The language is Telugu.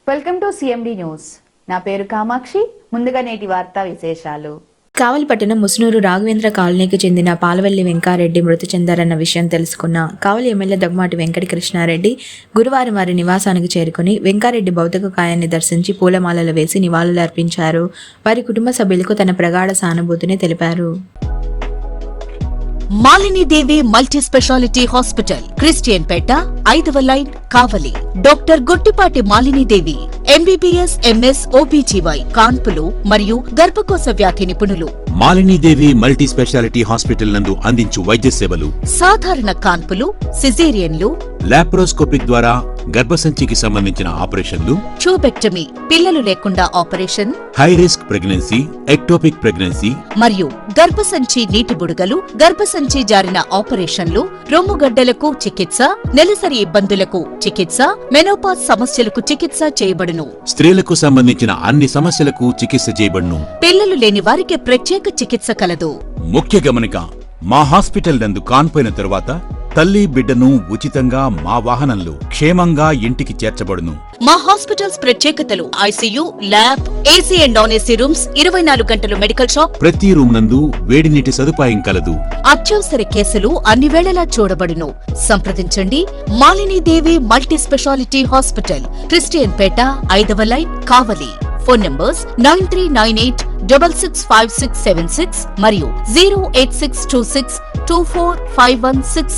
Welcome to CMD news. నా పేరు కామాక్షి. ముందుగా నేటి వార్తా విశేషాలు. కావలి పట్టణం ముసునూరు రాఘవేంద్ర కాలనీకి చెందిన పాలవల్లి వెంకారెడ్డి మృతి చెందారన్న విషయం తెలుసుకున్న కావలి ఎమ్మెల్యే దగ్గుమాటి వెంకట కృష్ణారెడ్డి గురువారం వారి నివాసానికి చేరుకుని వెంకారెడ్డి భౌతిక కాయాన్ని దర్శించి పూలమాలలు వేసి నివాళులు అర్పించారు. వారి కుటుంబ సభ్యులకు తన ప్రగాఢ సానుభూతిని తెలిపారు. Malinidevi multi speciality hospital, Christian Peta, 5వ line, Kavali. Doctor Gottipati Malinidevi MBBS, MS, OBGY, కాన్పులు మరియు గర్భకోశ వ్యాధి నిపుణులు. మాలినీదేవి మల్టీ స్పెషాలిటీ హాస్పిటల్ నందు అందించు వైద్య సేవలు: సాధారణ కాన్పులు, సిజేరియన్లు, లాప్రోస్కోపిక్ ద్వారా గర్భసంచికి సంబంధించిన ఆపరేషన్లు, ట్యూబెక్టమీ, పిల్లలు లేకుండా operation, high risk pregnancy, ectopic pregnancy మరియు గర్భసంచి నీటి బుడగలు, గర్భసంచి జారిన ఆపరేషన్లు, రొమ్ముగడ్డలకు చికిత్స, నెలసరి ఇబ్బందులకు చికిత్స, మెనోపాజ్ సమస్యలకు చికిత్స చేయబడును. స్త్రీలకు సంబంధించిన అన్ని సమస్యలకు చికిత్స చేయబడును. పిల్లలు లేని వారికి ప్రత్యేక చికిత్స కలదు. ముఖ్య గమనిక: మా హాస్పిటల్ నందు కాన్పోయిన తరువాత తల్లి బిడ్డను ఉచితంగా మా వాహనంలో క్షేమంగా ఇంటికి చేర్చబడును. మా హాస్పిటల్స్ ప్రత్యేకతలు: ICU, lab, AC and non AC rooms, 24 గంటలు మెడికల్ షాప్, ప్రతి రూమ్ నందు వేడి నీటి సదుపాయం కలదు. అత్యవసర కేసులు అన్ని వేళలా చూడబడును. సంప్రదించండి. Malinidevi multi speciality hospital, Christian Peta, 5వ లైన్, కావలి. ఫోన్ నంబర్స్ 9398665676 మరియు 08626245166.